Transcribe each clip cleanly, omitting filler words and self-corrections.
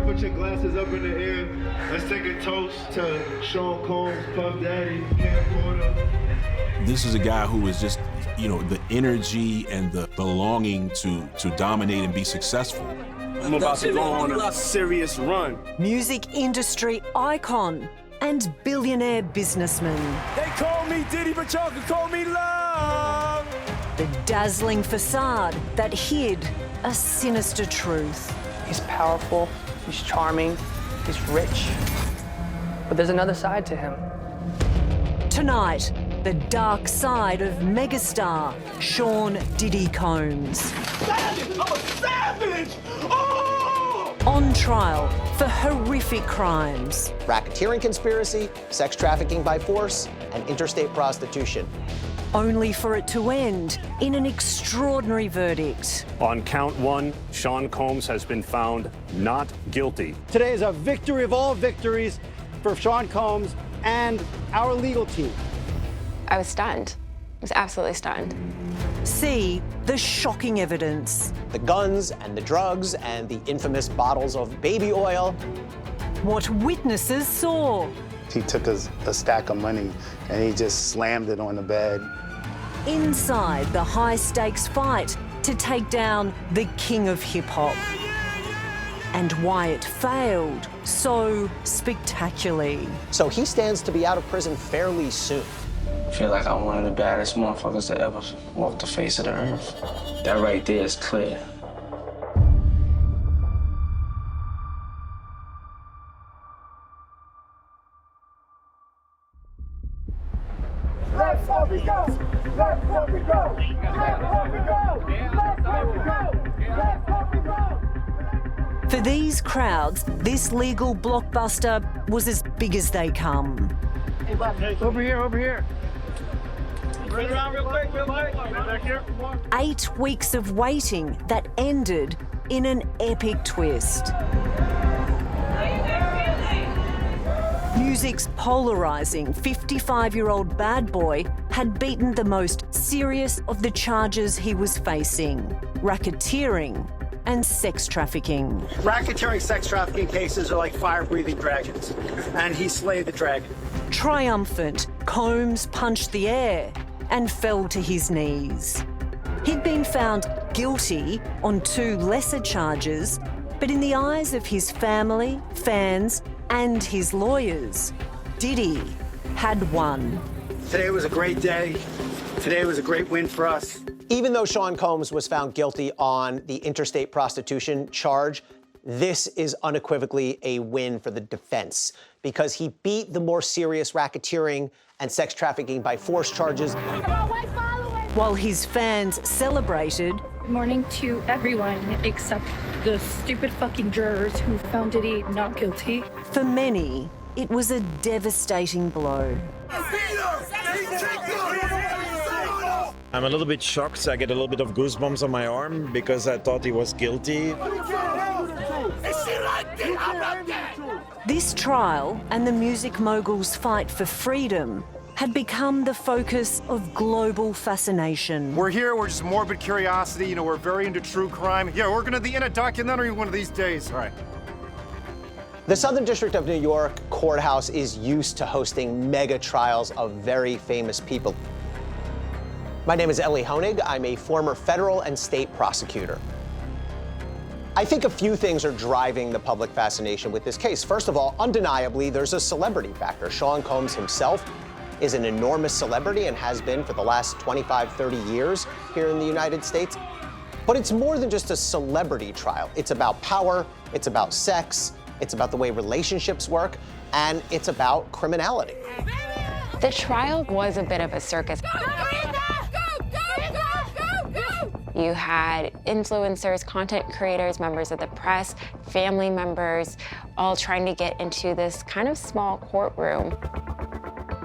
put your glasses up in the air. Let's take a toast to Sean Combs, Puff Daddy, Cam Porter. This is a guy who is just, you know, the energy and the longing to dominate and be successful. I'm about to go on a serious run. Music industry icon and billionaire businessman. They call me Diddy, but y'all can call me Love. The dazzling facade that hid a sinister truth. He's powerful, he's charming, he's rich. But there's another side to him. Tonight, the dark side of megastar Sean Diddy Combs. Savage! I'm a savage! Oh! On trial for horrific crimes. Racketeering conspiracy, sex trafficking by force, and interstate prostitution. Only for it to end in an extraordinary verdict. On count one, Sean Combs has been found not guilty. Today is a victory of all victories for Sean Combs and our legal team. I was stunned. I was absolutely stunned. See the shocking evidence. The guns and the drugs and the infamous bottles of baby oil. What witnesses saw. He took a stack of money and he just slammed it on the bed. Inside the high-stakes fight to take down the king of hip-hop. And why it failed so spectacularly. So he stands to be out of prison fairly soon. I feel like I'm one of the baddest motherfuckers that ever walked the face of the earth. That right there is clear. Let's fucking go! Let's fucking go! Let's fucking go! Let's fucking go! Let's fucking go! For these crowds, this legal blockbuster was as big as they come. Over here. Bring it around real quick, back here. 8 weeks of waiting that ended in an epic twist. Music's polarizing 55-year-old bad boy had beaten the most serious of the charges he was facing: racketeering and sex trafficking. Racketeering sex trafficking cases are like fire-breathing dragons, and he slayed the dragon. Triumphant, Combs punched the air and fell to his knees. He'd been found guilty on 2 lesser charges, but in the eyes of his family, fans, and his lawyers, Diddy had won. Today was a great day. Today was a great win for us. Even though Sean Combs was found guilty on the interstate prostitution charge, this is unequivocally a win for the defense because he beat the more serious racketeering and sex trafficking by force charges. While his fans celebrated, Good morning to everyone except the stupid fucking jurors who found Diddy not guilty. For many, it was a devastating blow. I'm a little bit shocked. I get a little bit of goosebumps on my arm because I thought he was guilty. This trial and the music mogul's fight for freedom had become the focus of global fascination. We're here, we're just morbid curiosity, you know, we're very into true crime. Yeah, we're gonna be in a documentary one of these days. All right. The Southern District of New York courthouse is used to hosting mega trials of very famous people. My name is Elie Honig. I'm a former federal and state prosecutor. I think a few things are driving the public fascination with this case. First of all, undeniably, there's a celebrity factor. Sean Combs himself is an enormous celebrity and has been for the last 25, 30 years here in the United States. But it's more than just a celebrity trial. It's about power, it's about sex, it's about the way relationships work, and it's about criminality. The trial was a bit of a circus. You had influencers, content creators, members of the press, family members, all trying to get into this kind of small courtroom.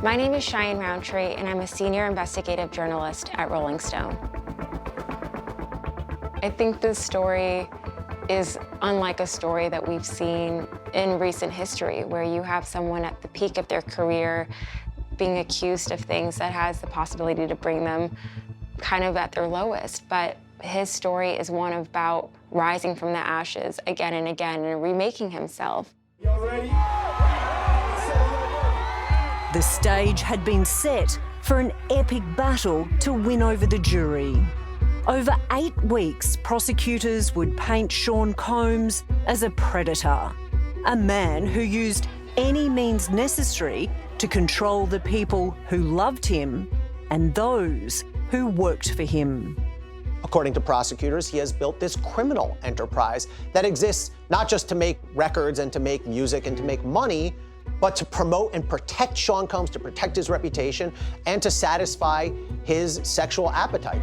My name is Cheyenne Roundtree, and I'm a senior investigative journalist at Rolling Stone. I think this story is unlike a story that we've seen in recent history, where you have someone at the peak of their career being accused of things that has the possibility to bring them kind of at their lowest. But his story is one about rising from the ashes again and again and remaking himself. Y'all ready? The stage had been set for an epic battle to win over the jury. Over 8 weeks, prosecutors would paint Sean Combs as a predator, a man who used any means necessary to control the people who loved him and those who worked for him. According to prosecutors, he has built this criminal enterprise that exists not just to make records and to make music and to make money, but to promote and protect Sean Combs, to protect his reputation, and to satisfy his sexual appetite.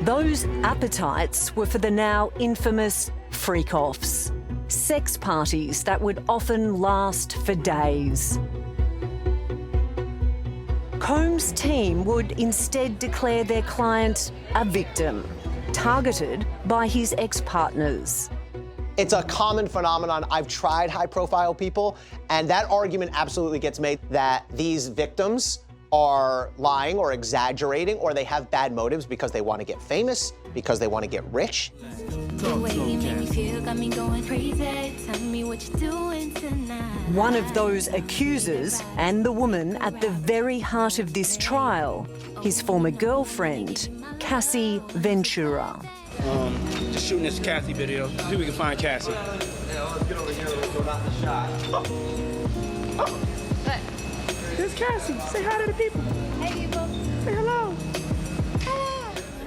Those appetites were for the now infamous Freakoffs, sex parties that would often last for days. Combs' team would instead declare their client a victim, targeted by his ex-partners. It's a common phenomenon. I've tried high-profile people, and that argument absolutely gets made that these victims are lying or exaggerating, or they have bad motives because they want to get famous, because they want to get rich. One of those accusers, and the woman at the very heart of this trial, his former girlfriend, Cassie Ventura. Just shooting this Cassie video. See if we can find Cassie. Yeah, let's get over here. Let's go knock the shot. There's Cassie. Say hi to the people. Hey, people. Say hello.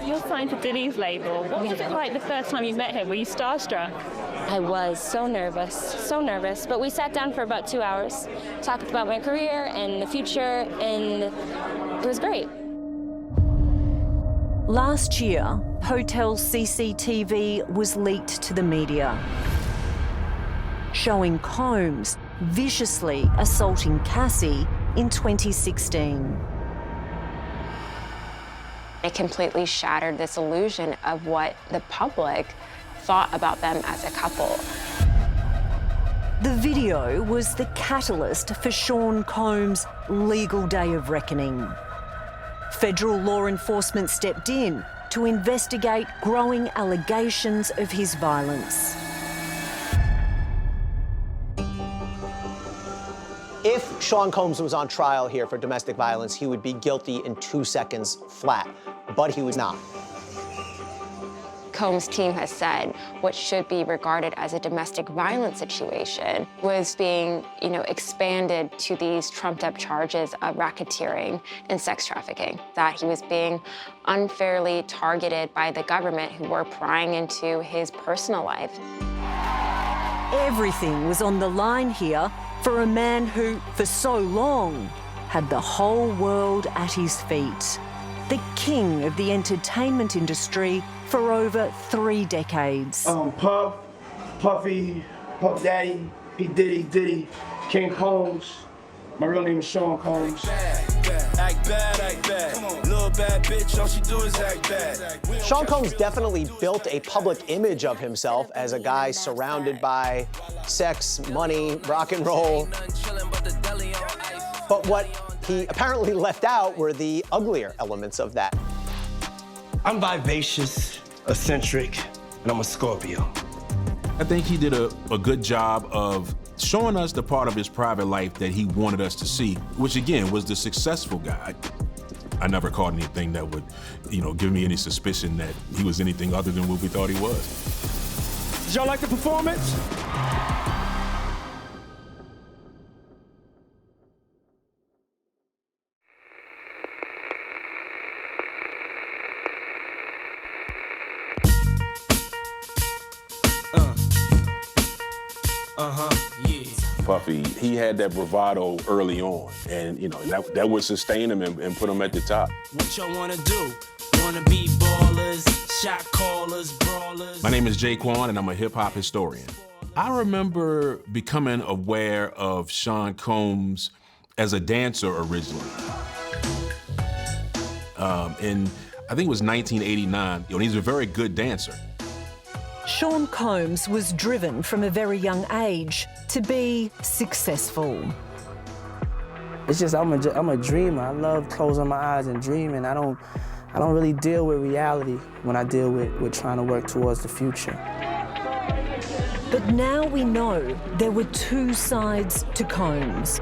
You're signed to Diddy's label. What was it like the first time you met him? Were you starstruck? I was so nervous. But we sat down for about 2 hours, talked about my career and the future, and it was great. Last year, hotel CCTV was leaked to the media, showing Combs viciously assaulting Cassie in 2016. It completely shattered this illusion of what the public thought about them as a couple. The video was the catalyst for Sean Combs' legal day of reckoning. Federal law enforcement stepped in to investigate growing allegations of his violence. If Sean Combs was on trial here for domestic violence, he would be guilty in 2 seconds flat, but he was not. Combs' team has said what should be regarded as a domestic violence situation was being, expanded to these trumped-up charges of racketeering and sex trafficking, that he was being unfairly targeted by the government who were prying into his personal life. Everything was on the line here for a man who, for so long, had the whole world at his feet. The king of the entertainment industry for over 3 decades. Puff, Puffy, Puff Daddy, P. Diddy, King Combs. My real name is Sean Combs. Act bad. Little bad bitch, all she do is act bad. Sean Combs definitely built a public image of himself as a guy surrounded by sex, money, rock and roll. But what he apparently left out were the uglier elements of that. I'm vivacious, eccentric, and I'm a Scorpio. I think he did a good job of showing us the part of his private life that he wanted us to see, which again was the successful guy. I never caught anything that would, give me any suspicion that he was anything other than what we thought he was. Did y'all like the performance? Puffy, he had that bravado early on, and that would sustain him and put him at the top. What y'all wanna do? Wanna be ballers, shot callers, brawlers? My name is Jaquan, and I'm a hip-hop historian. I remember becoming aware of Sean Combs as a dancer originally. In, I think it was 1989, he's a very good dancer. Sean Combs was driven from a very young age to be successful. It's just I'm a dreamer. I love closing my eyes and dreaming. I I don't really deal with reality when I deal with trying to work towards the future. But now we know there were two sides to Combs.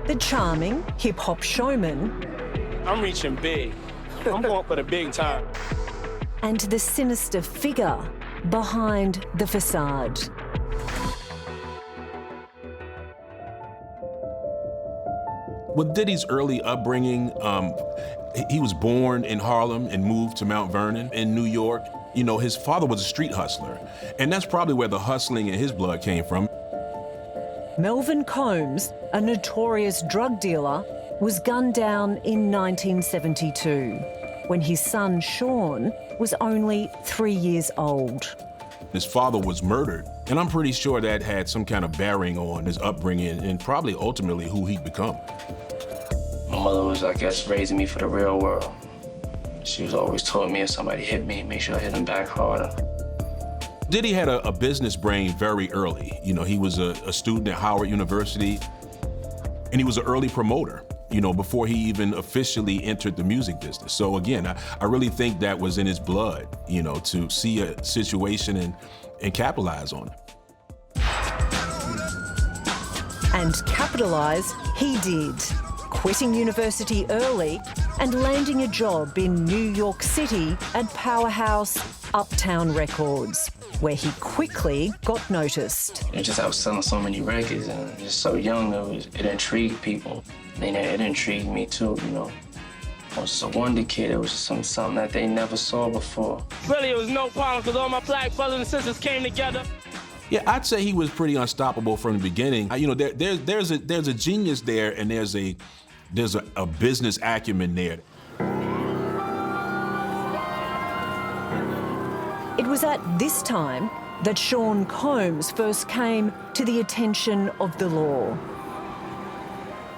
The charming hip-hop showman. I'm reaching big. I'm going for the big time. And the sinister figure behind the facade. With Diddy's early upbringing, he was born in Harlem and moved to Mount Vernon in New York. You know, his father was a street hustler, and that's probably where the hustling in his blood came from. Melvin Combs, a notorious drug dealer, was gunned down in 1972 when his son, Sean, was only 3 years old. His father was murdered, and I'm pretty sure that had some kind of bearing on his upbringing and probably ultimately who he'd become. My mother was, I guess, raising me for the real world. She was always telling me if somebody hit me, make sure I hit them back harder. Diddy had a business brain very early. You know, he was a student at Howard University, and he was an early promoter, you know, before he even officially entered the music business. So again, I really think that was in his blood, you know, to see a situation and capitalize on it. And capitalise he did, quitting university early and landing a job in New York City at powerhouse Uptown Records, where he quickly got noticed. I was selling so many records and just so young, it intrigued people. And it intrigued me too, you know. I was just a wonder kid. It was just something that they never saw before. Really, it was no problem because all my black brothers and sisters came together. Yeah, I'd say he was pretty unstoppable from the beginning. You know, there's a genius there, and there's a business acumen there. It was at this time that Sean Combs first came to the attention of the law.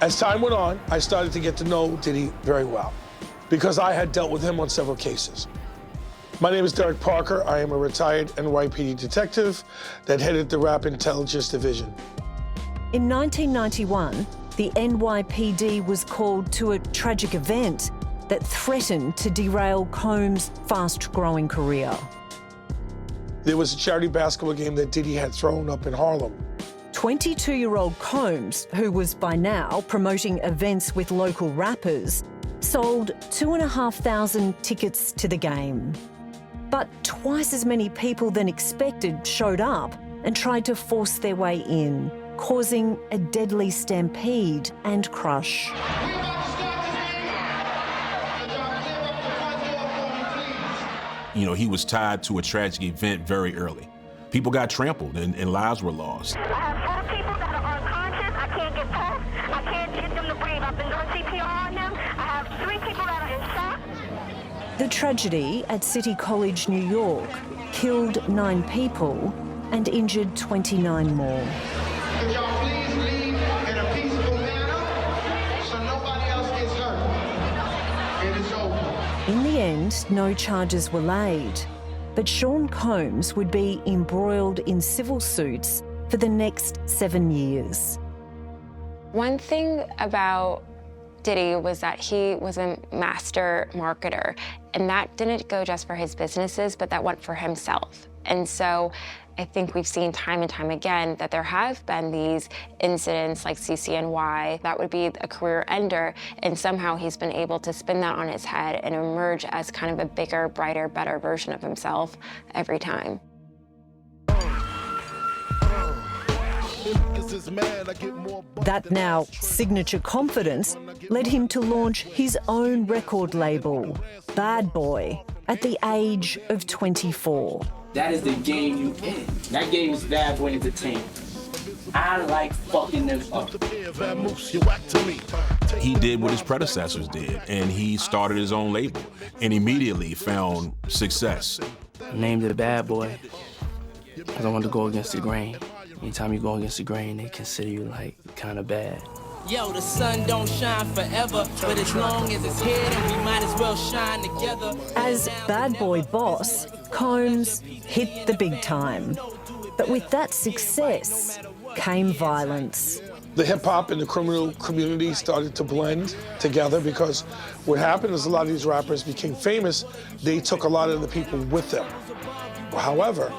As time went on, I started to get to know Diddy very well because I had dealt with him on several cases. My name is Derrick Parker. I am a retired NYPD detective that headed the Rap Intelligence Division. In 1991, the NYPD was called to a tragic event that threatened to derail Combs' fast-growing career. There was a charity basketball game that Diddy had thrown up in Harlem. 22-year-old Combs, who was by now promoting events with local rappers, sold 2,500 tickets to the game. But twice as many people than expected showed up and tried to force their way in, causing a deadly stampede and crush. You know, he was tied to a tragic event very early. People got trampled and lives were lost. I have 4 people that are unconscious. I can't get past. I can't get them to breathe. I've been doing CPR on them. I have 3 people that are in shock. The tragedy at City College, New York, killed 9 people and injured 29 more. Could y'all please leave in a peaceful manner so nobody else gets hurt? It is over. In the end, no charges were laid, but Sean Combs would be embroiled in civil suits for the next 7 years. One thing about Diddy was that he was a master marketer, and that didn't go just for his businesses, but that went for himself. And so I think we've seen time and time again that there have been these incidents like CCNY that would be a career ender, and somehow he's been able to spin that on his head and emerge as kind of a bigger, brighter, better version of himself every time. That now signature confidence led him to launch his own record label, Bad Boy, at the age of 24. That is the game you in. That game is Bad Boy Entertainment. I like fucking them up. He did what his predecessors did, and he started his own label and immediately found success. I named it Bad Boy because I wanted to go against the grain. Anytime you go against the grain, they consider you like kind of bad. Yo, the sun don't shine forever, but as long as it's here, then we might as well shine together. As Bad Boy boss, Combs hit the big time. But with that success came violence. The hip-hop and the criminal community started to blend together because what happened is a lot of these rappers became famous. They took a lot of the people with them. However,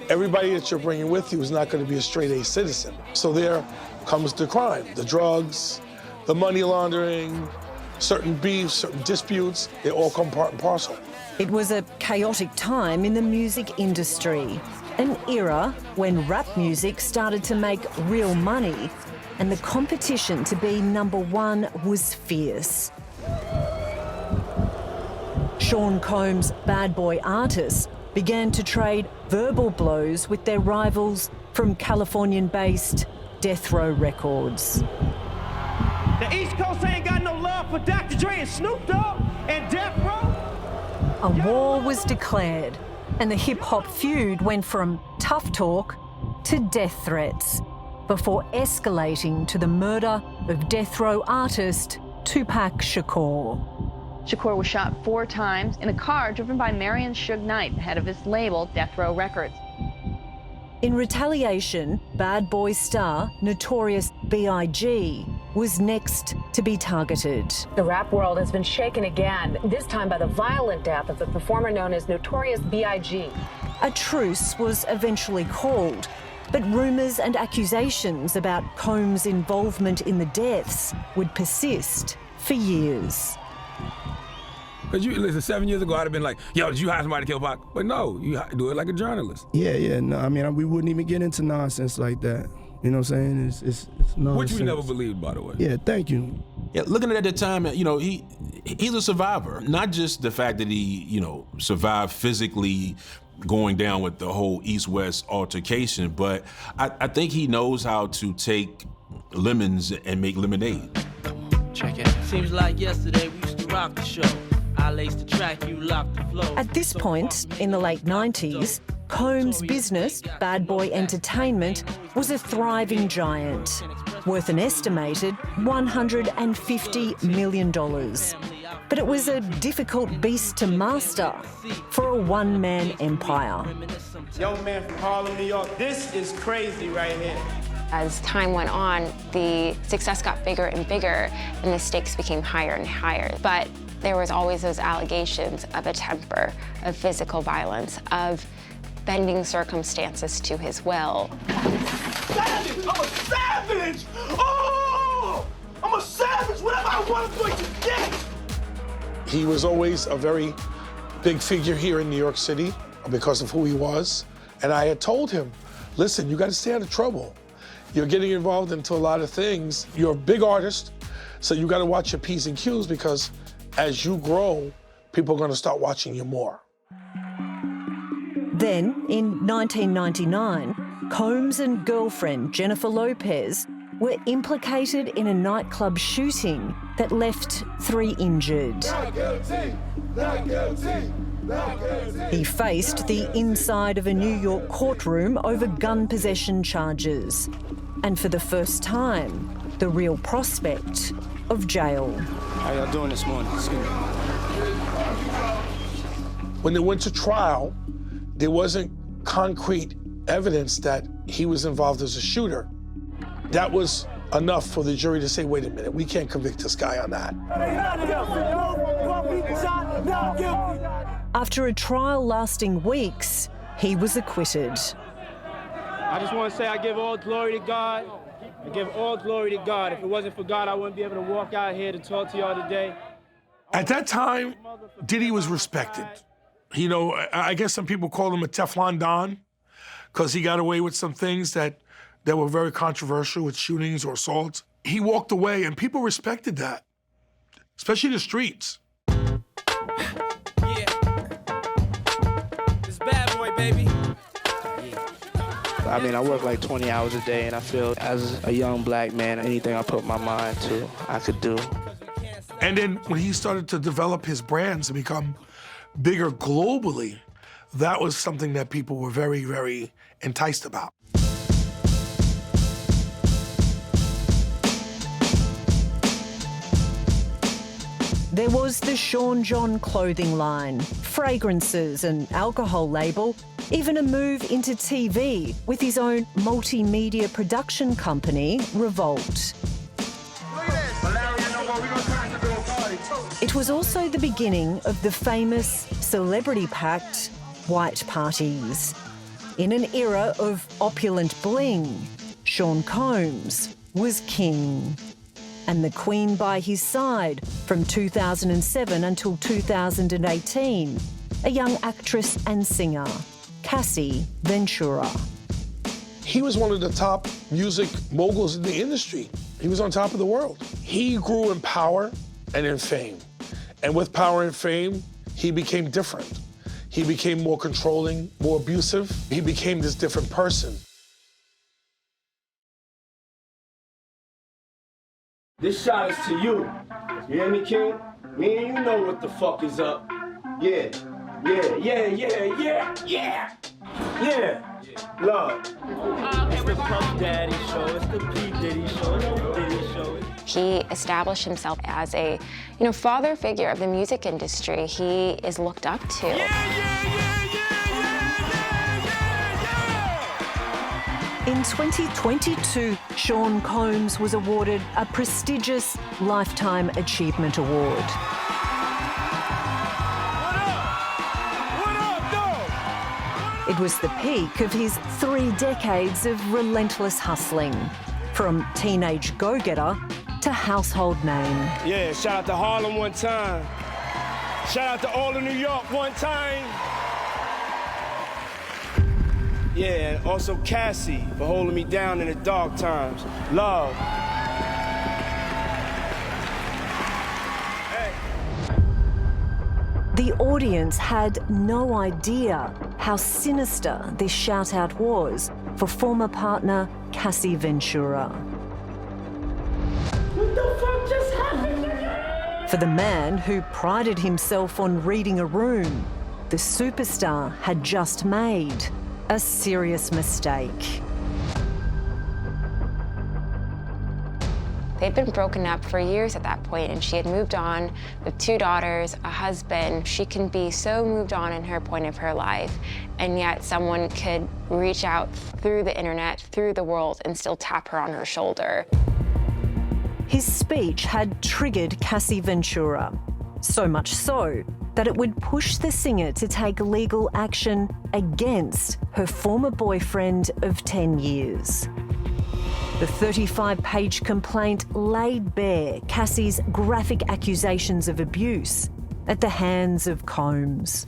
everybody that you're bringing with you is not going to be a straight-A citizen. So there comes the crime, the drugs, the money laundering, certain beefs, certain disputes. They all come part and parcel. It was a chaotic time in the music industry, an era when rap music started to make real money and the competition to be #1 was fierce. Sean Combs' bad boy artists began to trade verbal blows with their rivals from Californian-based Death Row Records. The East Coast ain't got no love for Dr. Dre and Snoop Dogg and Death Row. A war was declared, and the hip-hop feud went from tough talk to death threats, before escalating to the murder of Death Row artist Tupac Shakur. Shakur was shot 4 times in a car driven by Marion Suge Knight, head of his label, Death Row Records. In retaliation, Bad Boy star Notorious B.I.G. was next to be targeted. The rap world has been shaken again, this time by the violent death of the performer known as Notorious B.I.G. A truce was eventually called, but rumours and accusations about Combs' involvement in the deaths would persist for years. Because you listen, 7 years ago, I'd have been like, yo, did you hire somebody to kill Pac? But no, you do it like a journalist. Yeah, no, I mean, we wouldn't even get into nonsense like that. You know what I'm saying? It's nonsense. Which we never believed, by the way. Yeah, thank you. Yeah, looking at the time, you know, he's a survivor. Not just the fact that he, you know, survived physically going down with the whole East-West altercation, but I think he knows how to take lemons and make lemonade. Check it. Seems like yesterday we used to rock the show. I laced the track, you locked the flow. At this point, in the late 90s, Combs' business, Bad Boy Entertainment, was a thriving giant, worth an estimated $150 million. But it was a difficult beast to master for a one-man empire. Young man from Harlem, New York, this is crazy right here. As time went on, the success got bigger and bigger, and the stakes became higher and higher. But there was always those allegations of a temper, of physical violence, of bending circumstances to his will. Savage! I'm a savage! Oh! I'm a savage! Whatever I want, I'm going to get! He was always a very big figure here in New York City because of who he was. And I had told him, listen, you got to stay out of trouble. You're getting involved into a lot of things. You're a big artist, so you got to watch your P's and Q's because as you grow, people are going to start watching you more. Then, in 1999, Combs and girlfriend Jennifer Lopez were implicated in a nightclub shooting that left 3 injured. Not guilty! Not guilty! Not guilty! He faced the inside of a New York courtroom over gun possession charges. And for the first time, the real prospect of jail. How y'all doing this morning? When they went to trial, there wasn't concrete evidence that he was involved as a shooter. That was enough for the jury to say, wait a minute, we can't convict this guy on that. After a trial lasting weeks, he was acquitted. I just want to say I give all glory to God. I give all glory to God. If it wasn't for God, I wouldn't be able to walk out here to talk to y'all today. At that time, Diddy was respected. You know, I guess some people call him a Teflon Don because he got away with some things that were very controversial with shootings or assaults. He walked away and people respected that, especially the streets. Yeah. It's Bad Boy, baby. I mean, I work like 20 hours a day, and I feel as a young black man, anything I put my mind to, I could do. And then when he started to develop his brands and become bigger globally, that was something that people were very, very enticed about. There was the Sean John clothing line, fragrances and alcohol label, Even a move into TV with his own multimedia production company, Revolt. It was also the beginning of the famous celebrity-packed white parties. In an era of opulent bling, Sean Combs was king. And the Queen by his side from 2007 until 2018, a young actress and singer, Cassie Ventura. He was one of the top music moguls in the industry. He was on top of the world. He grew in power and in fame. And with power and fame, he became different. He became more controlling, more abusive. He became this different person. This shot is to you. You hear me, King? Me and you know what the fuck is up. Yeah. Love. It's the Puff Daddy show. It's the P. Diddy show. It's the Diddy show. He established himself as a, father figure of the music industry. He is looked up to. In 2022, Sean Combs was awarded a prestigious Lifetime Achievement Award. It was the peak of his 3 decades of relentless hustling, from teenage go-getter to household name. Yeah, shout out to Harlem one time. Shout out to all of New York one time. Yeah, and also Cassie for holding me down in the dark times. Love. The audience had no idea how sinister this shout-out was for former partner Cassie Ventura. What the fuck just happened again? For the man who prided himself on reading a room, the superstar had just made a serious mistake. They'd been broken up for years at that point, and she had moved on with 2 daughters, a husband. She can be so moved on in her point of her life, and yet someone could reach out through the internet, through the world, and still tap her on her shoulder. His speech had triggered Cassie Ventura, so much so that it would push the singer to take legal action against her former boyfriend of 10 years. The 35-page complaint laid bare Cassie's graphic accusations of abuse at the hands of Combs.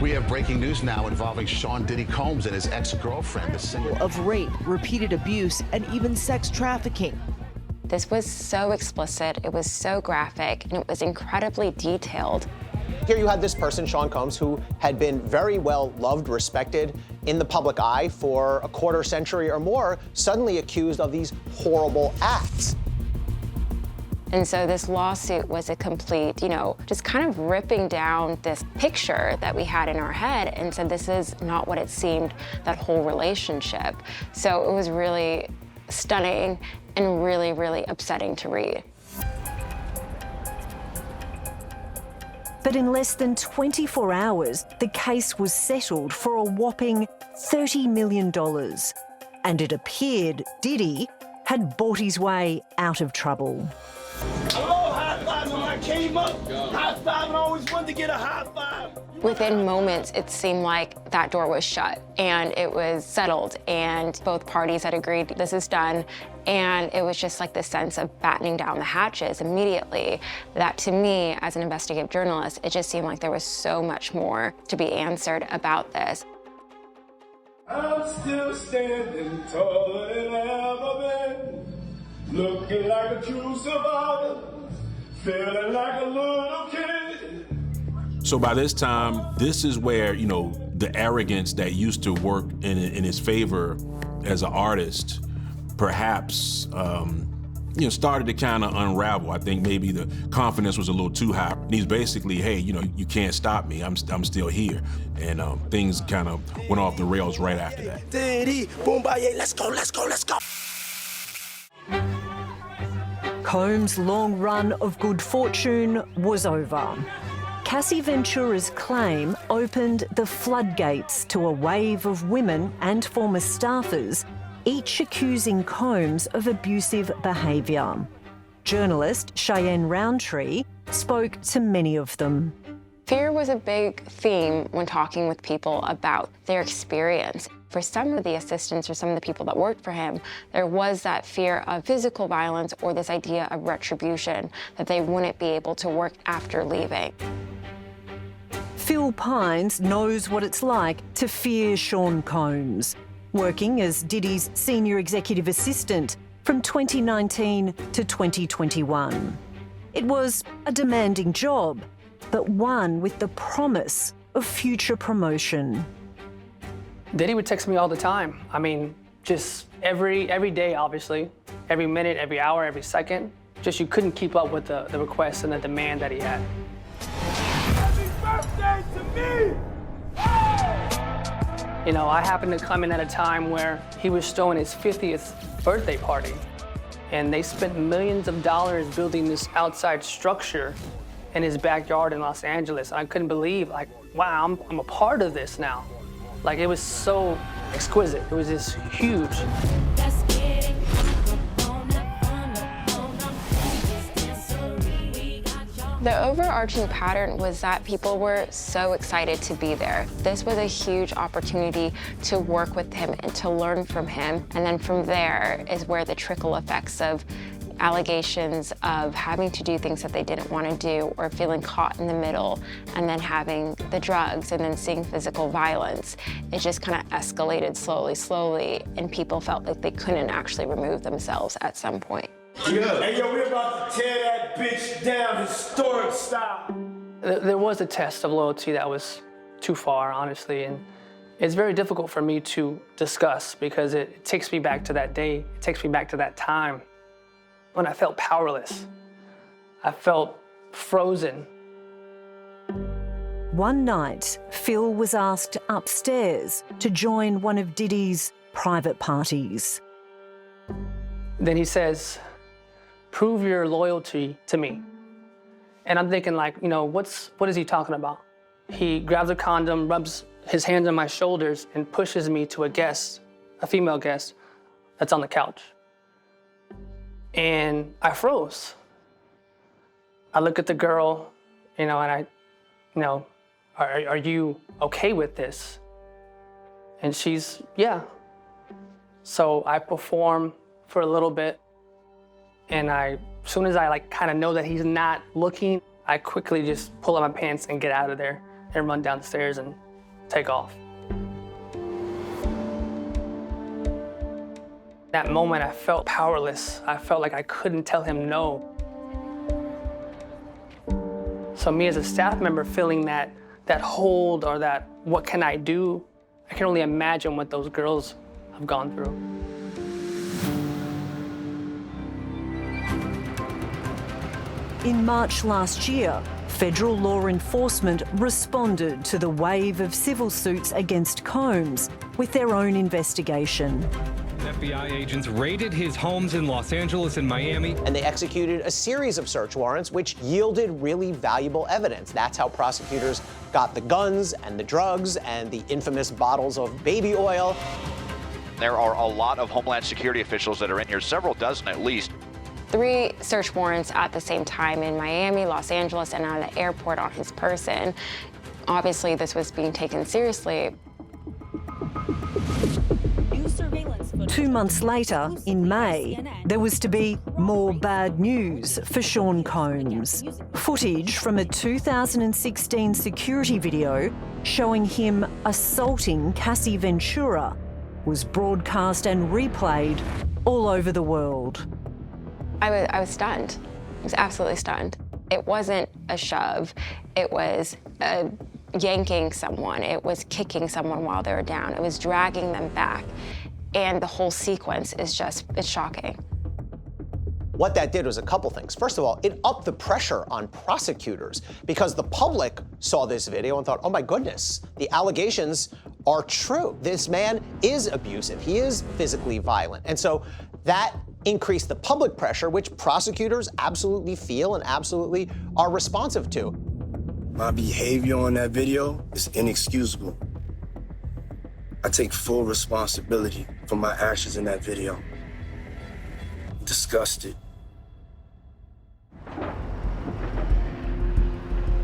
We have breaking news now involving Sean Diddy Combs and his ex-girlfriend, the singer. Of rape, repeated abuse, and even sex trafficking. This was so explicit, it was so graphic, and it was incredibly detailed. Here you had this person, Sean Combs, who had been very well loved, respected in the public eye for a quarter century or more, suddenly accused of these horrible acts. And so this lawsuit was a complete, just kind of ripping down this picture that we had in our head and said this is not what it seemed, that whole relationship. So it was really stunning and really, really upsetting to read. But in less than 24 hours, the case was settled for a whopping $30 million. And it appeared Diddy had bought his way out of trouble. Hello, high five when I came up. High five, and I always wanted to get a high five. Within moments, it seemed like that door was shut and it was settled and both parties had agreed this is done. And it was just like this sense of battening down the hatches immediately that to me, as an investigative journalist, it just seemed like there was so much more to be answered about this. I'm still standing taller than I've ever been, looking like a true survivor, feeling like a little kid. So by this time, this is where, the arrogance that used to work in his favor as an artist, perhaps, started to kind of unravel. I think maybe the confidence was a little too high. And he's basically, hey, you can't stop me. I'm still here. And things kind of went off the rails right after that. Diddy, Boombaye, let's go, let's go, let's go. Combs' long run of good fortune was over. Cassie Ventura's claim opened the floodgates to a wave of women and former staffers, each accusing Combs of abusive behaviour. Journalist Cheyenne Roundtree spoke to many of them. Fear was a big theme when talking with people about their experience. For some of the assistants or some of the people that worked for him, there was that fear of physical violence or this idea of retribution, that they wouldn't be able to work after leaving. Phil Pines knows what it's like to fear Sean Combs, working as Diddy's senior executive assistant from 2019 to 2021. It was a demanding job, but one with the promise of future promotion. Diddy would text me all the time. I mean, just every day, obviously. Every minute, every hour, every second. Just you couldn't keep up with the requests and the demand that he had. Happy birthday to me! You know, I happened to come in at a time where he was throwing his 50th birthday party. And they spent millions of dollars building this outside structure in his backyard in Los Angeles. I couldn't believe, like, wow, I'm a part of this now. Like, it was so exquisite. It was just huge. The overarching pattern was that people were so excited to be there. This was a huge opportunity to work with him and to learn from him. And then from there is where the trickle effects of allegations of having to do things that they didn't want to do or feeling caught in the middle, and then having the drugs and then seeing physical violence. It just kind of escalated slowly, and people felt like they couldn't actually remove themselves at some point. Yeah. Hey, yo, we're about to tear that bitch down historic style. There was a test of loyalty that was too far, honestly, and it's very difficult for me to discuss because it takes me back to that day. It takes me back to that time when I felt powerless. I felt frozen. One night, Phil was asked upstairs to join one of Diddy's private parties. Then he says, "Prove your loyalty to me." And I'm thinking, like, you know, what is he talking about? He grabs a condom, rubs his hands on my shoulders, and pushes me to a guest, a female guest, that's on the couch. And I froze. I look at the girl, you know, and I, you know, are you okay with this? And she's, yeah. So I perform for a little bit, and as soon as I like kind of know that he's not looking, I quickly just pull up my pants and get out of there and run down the stairs and take off. That moment, I felt powerless. I felt like I couldn't tell him no. So me as a staff member feeling that hold or that what can I do, I can only imagine what those girls have gone through. In March last year, federal law enforcement responded to the wave of civil suits against Combs with their own investigation. FBI agents raided his homes in Los Angeles and Miami. And they executed a series of search warrants which yielded really valuable evidence. That's how prosecutors got the guns and the drugs and the infamous bottles of baby oil. There are a lot of Homeland Security officials that are in here, several dozen at least. 3 search warrants at the same time in Miami, Los Angeles, and at the airport on his person. Obviously, this was being taken seriously. 2 months later, in May, there was to be more bad news for Sean Combs. Footage from a 2016 security video showing him assaulting Cassie Ventura was broadcast and replayed all over the world. I was stunned. I was absolutely stunned. It wasn't a shove. It was yanking someone. It was kicking someone while they were down. It was dragging them back. And the whole sequence is just, it's shocking. What that did was a couple things. First of all, it upped the pressure on prosecutors because the public saw this video and thought, oh my goodness, the allegations are true. This man is abusive. He is physically violent. And so that increased the public pressure, which prosecutors absolutely feel and absolutely are responsive to. My behavior on that video is inexcusable. I take full responsibility for my actions in that video. I'm disgusted.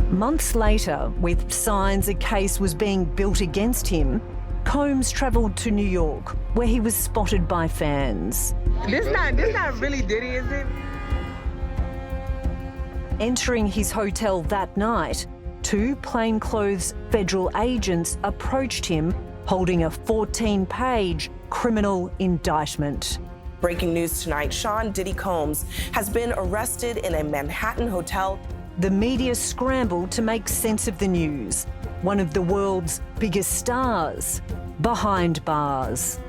Months later, with signs a case was being built against him, Combs travelled to New York, where he was spotted by fans. This not really Diddy, is it? Entering his hotel that night, 2 plainclothes federal agents approached him holding a 14-page criminal indictment. Breaking news tonight, Sean Diddy Combs has been arrested in a Manhattan hotel. The media scrambled to make sense of the news. One of the world's biggest stars behind bars.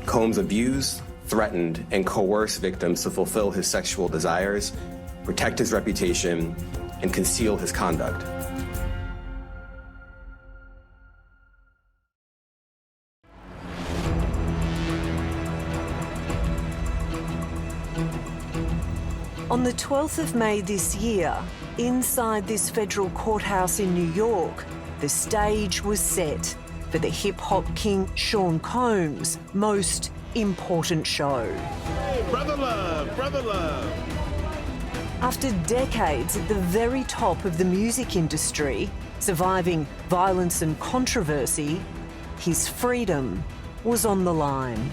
Combs abused, threatened, and coerced victims to fulfill his sexual desires, protect his reputation, and conceal his conduct. On the 12th of May this year, inside this federal courthouse in New York, the stage was set for the hip-hop king Sean Combs' most important show. Hey, brother love, brother love. After decades at the very top of the music industry, surviving violence and controversy, his freedom was on the line.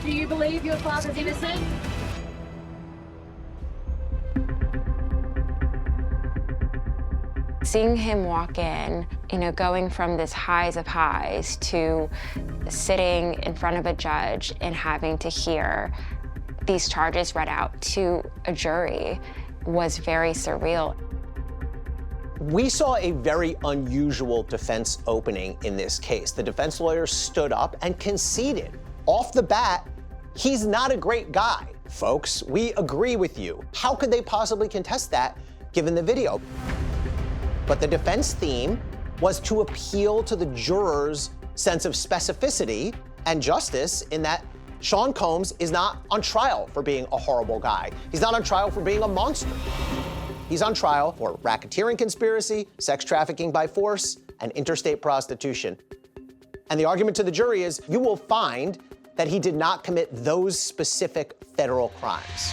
Do you believe your father's innocent? Seeing him walk in, going from this highs of highs to sitting in front of a judge and having to hear these charges read out to a jury was very surreal. We saw a very unusual defense opening in this case. The defense lawyer stood up and conceded off the bat, he's not a great guy. Folks, we agree with you. How could they possibly contest that given the video? But the defense theme was to appeal to the jurors' sense of specificity and justice in that Sean Combs is not on trial for being a horrible guy. He's not on trial for being a monster. He's on trial for racketeering conspiracy, sex trafficking by force, and interstate prostitution. And the argument to the jury is, you will find that he did not commit those specific federal crimes.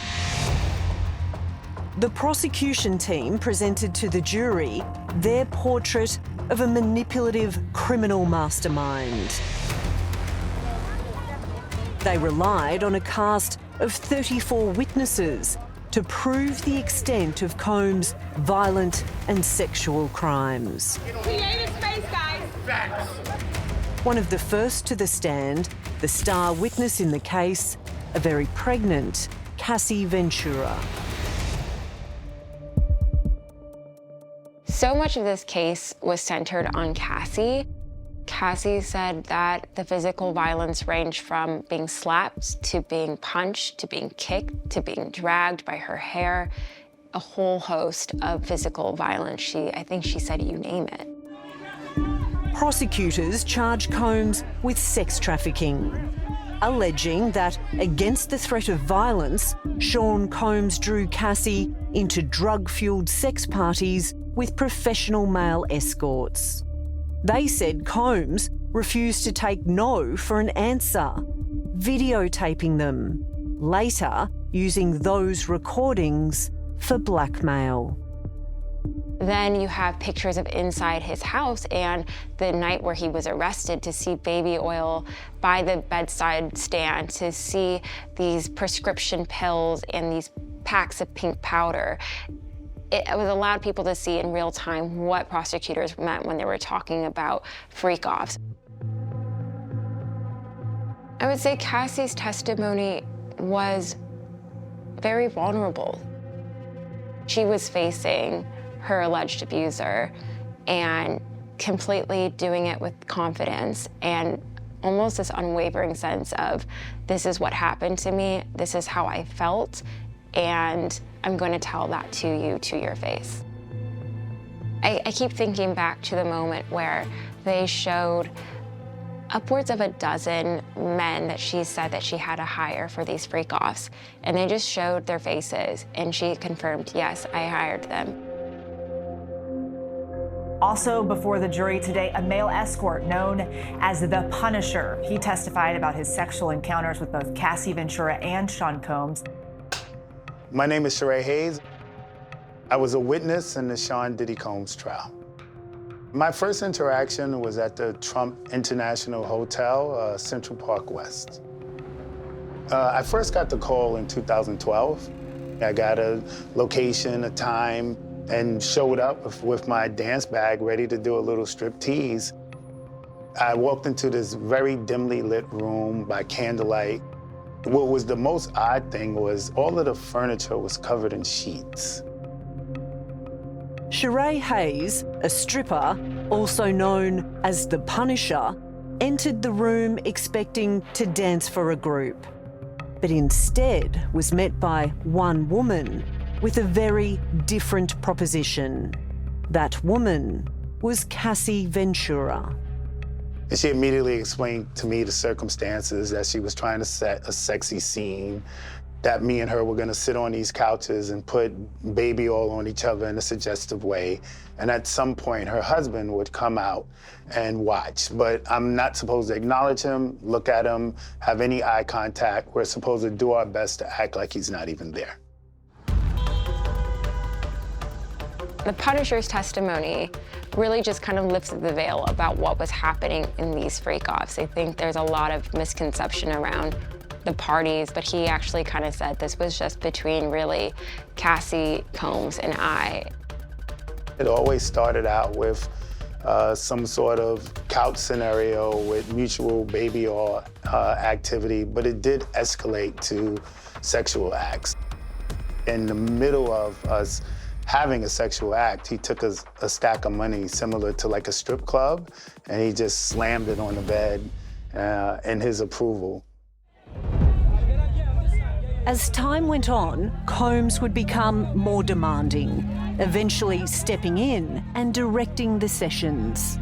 The prosecution team presented to the jury their portrait of a manipulative criminal mastermind. They relied on a cast of 34 witnesses to prove the extent of Combs' violent and sexual crimes. Creative space, guys. Facts. One of the first to the stand, the star witness in the case, a very pregnant Cassie Ventura. So much of this case was centered on Cassie. Cassie said that the physical violence ranged from being slapped to being punched to being kicked to being dragged by her hair, a whole host of physical violence. I think she said you name it. Prosecutors charged Combs with sex trafficking, alleging that against the threat of violence, Sean Combs drew Cassie into drug-fueled sex parties with professional male escorts. They said Combs refused to take no for an answer, videotaping them, later using those recordings for blackmail. Then you have pictures of inside his house and the night where he was arrested, to see baby oil by the bedside stand, to see these prescription pills and these packs of pink powder. It was allowed people to see in real time what prosecutors meant when they were talking about freak-offs. I would say Cassie's testimony was very vulnerable. She was facing her alleged abuser and completely doing it with confidence and almost this unwavering sense of, this is what happened to me, this is how I felt, and I'm going to tell that to you to your face. I keep thinking back to the moment where they showed upwards of a dozen men that she said that she had to hire for these freak-offs, and they just showed their faces, and she confirmed, yes, I hired them. Also before the jury today, a male escort known as the Punisher. He testified about his sexual encounters with both Cassie Ventura and Sean Combs. My name is Sharay Hayes. I was a witness in the Sean Diddy Combs trial. My first interaction was at the Trump International Hotel, Central Park West. I first got the call in 2012. I got a location, a time, and showed up with my dance bag ready to do a little striptease. I walked into this very dimly lit room by candlelight. What was the most odd thing was all of the furniture was covered in sheets. Sharay Hayes, a stripper, also known as the Punisher, entered the room expecting to dance for a group, but instead was met by one woman with a very different proposition. That woman was Cassie Ventura. And she immediately explained to me the circumstances, that she was trying to set a sexy scene, that me and her were gonna sit on these couches and put baby oil on each other in a suggestive way. And at some point, her husband would come out and watch. But I'm not supposed to acknowledge him, look at him, have any eye contact. We're supposed to do our best to act like he's not even there. The Punisher's testimony really just kind of lifted the veil about what was happening in these freak-offs. I think there's a lot of misconception around the parties, but he actually kind of said this was just between really Cassie Combs and I. It always started out with some sort of couch scenario with mutual baby oil activity, but it did escalate to sexual acts. In the middle of us having a sexual act, he took a stack of money similar to like a strip club, and he just slammed it on the bed in his approval. As time went on, Combs would become more demanding, eventually stepping in and directing the sessions.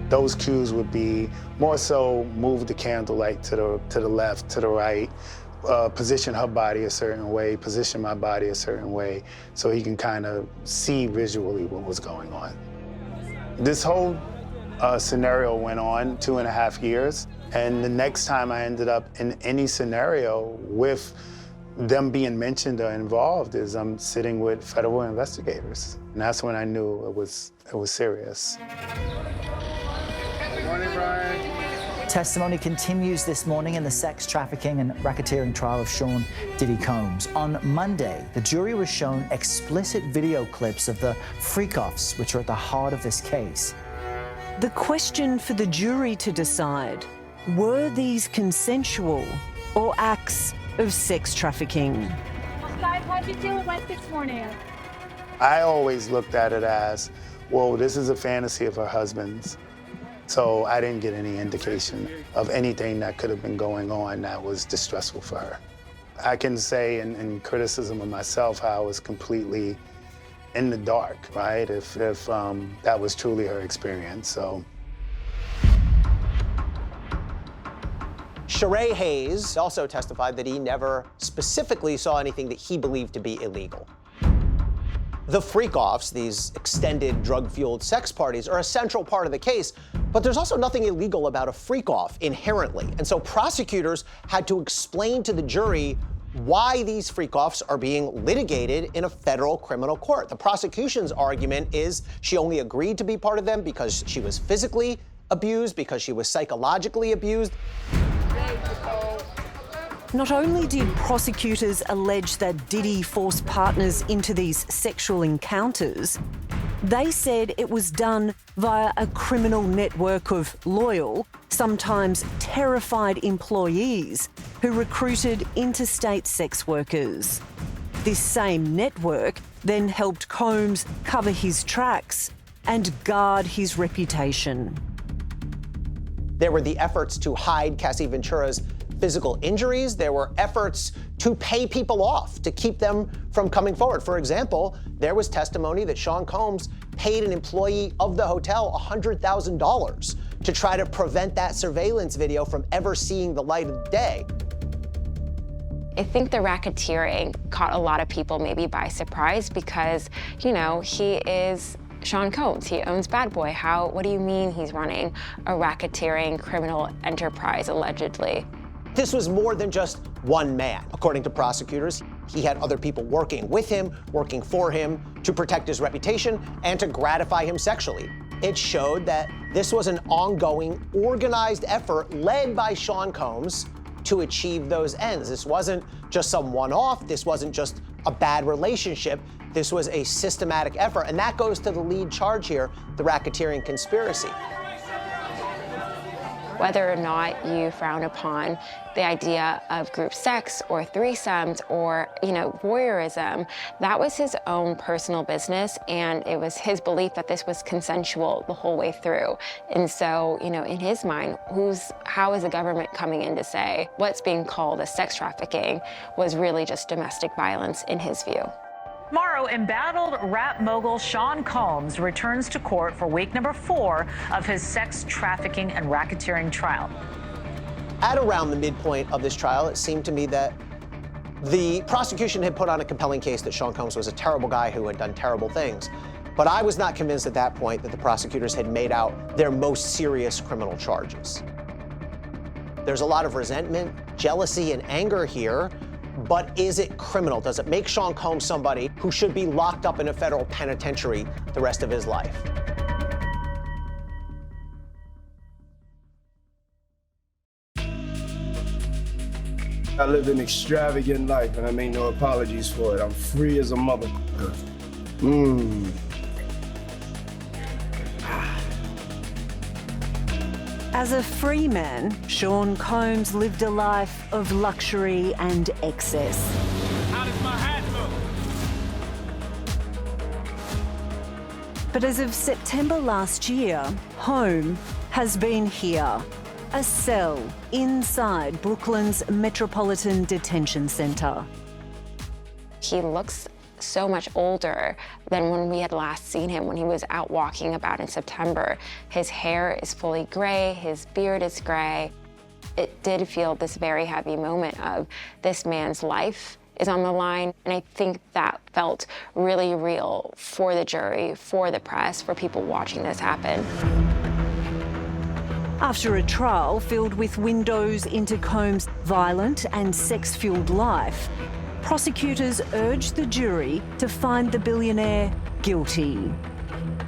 Those cues would be more so move the candlelight to the left, to the right, position her body a certain way, position my body a certain way, so he can kind of see visually what was going on. This whole scenario went on 2.5 years, and the next time I ended up in any scenario with them being mentioned or involved is I'm sitting with federal investigators, and that's when I knew it was serious. Good morning, Brian. Testimony continues this morning in the sex trafficking and racketeering trial of Sean Diddy Combs. On Monday, the jury was shown explicit video clips of the freak-offs, which are at the heart of this case. The question for the jury to decide, were these consensual or acts of sex trafficking? Guys, how'd you feel it went this morning? I always looked at it as, whoa, this is a fantasy of her husband's. So I didn't get any indication of anything that could have been going on that was distressful for her. I can say in criticism of myself how I was completely in the dark, right? If that was truly her experience, so. Sharay Hayes also testified that he never specifically saw anything that he believed to be illegal. The freak-offs, these extended drug-fueled sex parties, are a central part of the case, but there's also nothing illegal about a freak-off inherently. And so prosecutors had to explain to the jury why these freak-offs are being litigated in a federal criminal court. The prosecution's argument is she only agreed to be part of them because she was physically abused, because she was psychologically abused. Not only did prosecutors allege that Diddy forced partners into these sexual encounters, they said it was done via a criminal network of loyal, sometimes terrified employees who recruited interstate sex workers. This same network then helped Combs cover his tracks and guard his reputation. There were the efforts to hide Cassie Ventura's physical injuries. There were efforts to pay people off, to keep them from coming forward. For example, there was testimony that Sean Combs paid an employee of the hotel $100,000 to try to prevent that surveillance video from ever seeing the light of day. I think the racketeering caught a lot of people maybe by surprise because, you know, he is Sean Combs, he owns Bad Boy. What do you mean he's running a racketeering criminal enterprise, allegedly? This was more than just one man. According to prosecutors, he had other people working with him, working for him, to protect his reputation and to gratify him sexually. It showed that this was an ongoing, organized effort led by Sean Combs to achieve those ends. This wasn't just some one-off. This wasn't just a bad relationship. This was a systematic effort, and that goes to the lead charge here, the racketeering conspiracy. Whether or not you frown upon the idea of group sex or threesomes or, voyeurism, that was his own personal business, and it was his belief that this was consensual the whole way through. And so, in his mind, how is the government coming in to say what's being called as sex trafficking was really just domestic violence in his view? Tomorrow, embattled rap mogul Sean Combs returns to court for week number 4 of his sex trafficking and racketeering trial. At around the midpoint of this trial, it seemed to me that the prosecution had put on a compelling case that Sean Combs was a terrible guy who had done terrible things. But I was not convinced at that point that the prosecutors had made out their most serious criminal charges. There's a lot of resentment, jealousy, and anger here. But is it criminal? Does it make Sean Combs somebody who should be locked up in a federal penitentiary the rest of his life? I live an extravagant life, and I make no apologies for it. I'm free as a mother. As a free man, Sean Combs lived a life of luxury and excess. How does my hat look? But as of September last year, home has been here. A cell inside Brooklyn's Metropolitan Detention Center. He looks so much older than when we had last seen him when he was out walking about in September. His hair is fully gray, his beard is gray. It did feel this very heavy moment of this man's life is on the line, and I think that felt really real for the jury, for the press, for people watching this happen. After a trial filled with windows into Combs' violent and sex-fueled life, prosecutors urged the jury to find the billionaire guilty.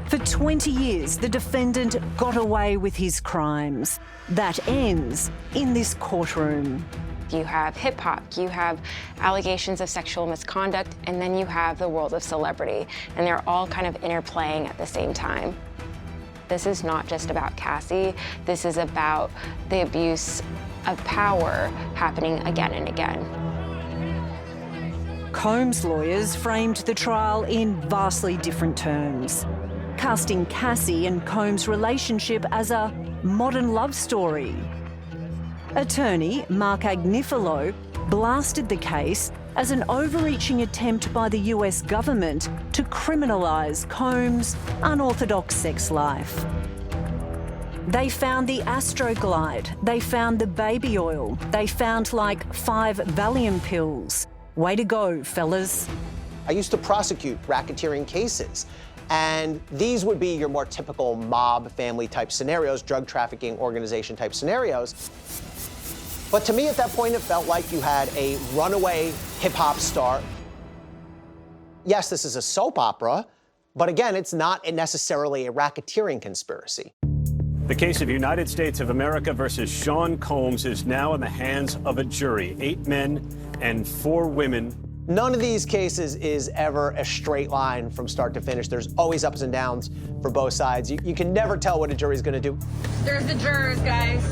For 20 years, the defendant got away with his crimes. That ends in this courtroom. You have hip-hop, you have allegations of sexual misconduct, and then you have the world of celebrity, and they're all kind of interplaying at the same time. This is not just about Cassie, this is about the abuse of power happening again and again. Combs' lawyers framed the trial in vastly different terms, casting Cassie and Combs' relationship as a modern love story. Attorney Mark Agnifilo blasted the case as an overreaching attempt by the US government to criminalise Combs' unorthodox sex life. They found the Astroglide, they found the baby oil, they found like 5 Valium pills. Way to go, fellas. I used to prosecute racketeering cases, and these would be your more typical mob family type scenarios, drug trafficking organization type scenarios. But to me at that point, it felt like you had a runaway hip hop star. Yes, this is a soap opera, but again, it's not necessarily a racketeering conspiracy. The case of United States of America versus Sean Combs is now in the hands of a jury, 8 men and 4 women. None of these cases is ever a straight line from start to finish. There's always ups and downs for both sides. You can never tell what a jury's gonna do. There's the jurors, guys.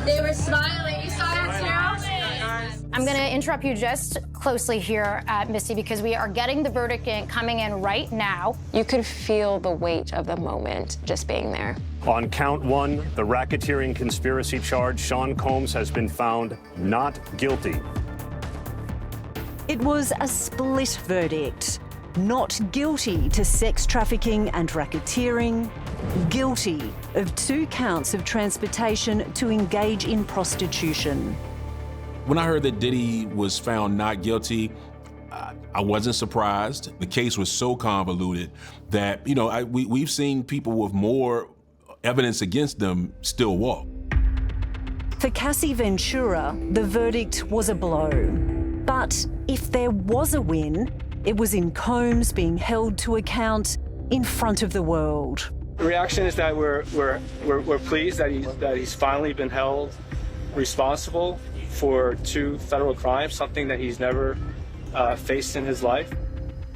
They were smiling. You saw that too? I'm going to interrupt you just closely here, Missy, because we are getting the verdict coming in right now. You could feel the weight of the moment just being there. On count 1, the racketeering conspiracy charge, Sean Combs has been found not guilty. It was a split verdict. Not guilty to sex trafficking and racketeering, guilty of 2 counts of transportation to engage in prostitution. When I heard that Diddy was found not guilty, I wasn't surprised. The case was so convoluted that, you know, we've seen people with more evidence against them still walk. For Cassie Ventura, the verdict was a blow. But if there was a win, it was in Combs being held to account in front of the world. The reaction is that we're pleased that he's finally been held responsible for 2 federal crimes, something that he's never faced in his life.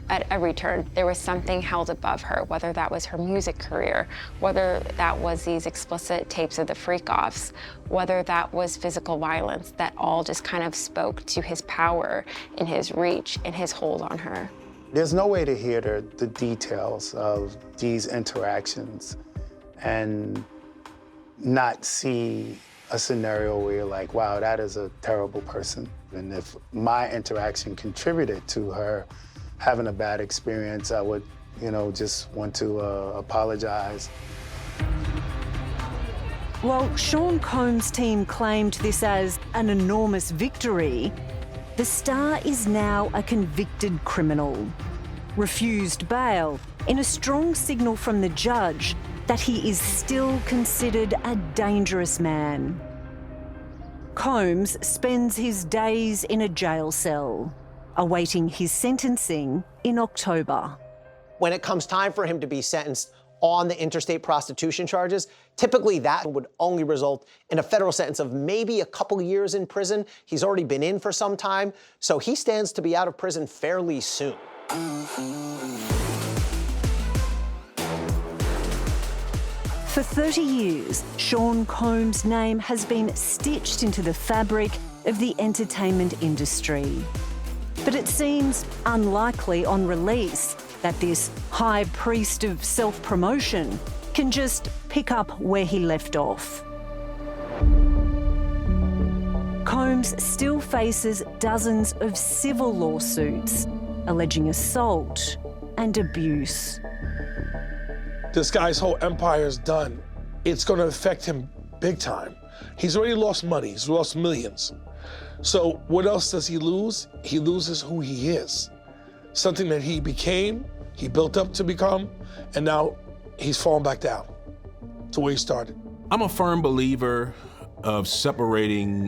At every turn, there was something held above her, whether that was her music career, whether that was these explicit tapes of the Freakoffs, whether that was physical violence, that all just kind of spoke to his power and his reach and his hold on her. There's no way to hear the details of these interactions and not see a scenario where you're like, wow, that is a terrible person. And if my interaction contributed to her having a bad experience, I would, you know, just want to apologize. While Sean Combs' team claimed this as an enormous victory, the star is now a convicted criminal. Refused bail in a strong signal from the judge that he is still considered a dangerous man. Combs spends his days in a jail cell, awaiting his sentencing in October. When it comes time for him to be sentenced on the interstate prostitution charges, typically that would only result in a federal sentence of maybe a couple years in prison. He's already been in for some time, so he stands to be out of prison fairly soon. For 30 years, Sean Combs' name has been stitched into the fabric of the entertainment industry. But it seems unlikely on release that this high priest of self-promotion can just pick up where he left off. Combs still faces dozens of civil lawsuits alleging assault and abuse. This guy's whole empire is done. It's going to affect him big time. He's already lost money. He's lost millions. So what else does he lose? He loses who he is. Something that he became, he built up to become, and now he's fallen back down to where he started. I'm a firm believer of separating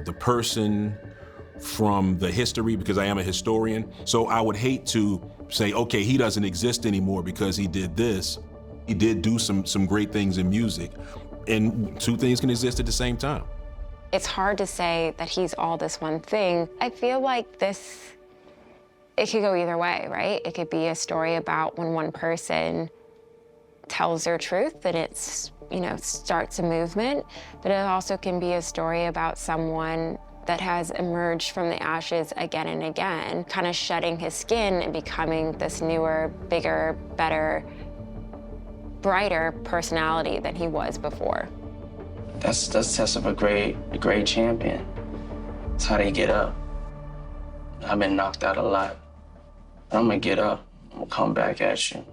the person from the history, because I am a historian. So I would hate to say, okay, he doesn't exist anymore because he did this. He did do some great things in music, and 2 things can exist at the same time. It's hard to say that he's all this one thing. I feel like this, it could go either way, right? It could be a story about when one person tells their truth and it's, you know, starts a movement, but it also can be a story about someone that has emerged from the ashes again and again, kind of shedding his skin and becoming this newer, bigger, better, brighter personality than he was before. That's the test of a great champion. That's how they get up. I've been knocked out a lot. I'm gonna get up. I'm gonna come back at you.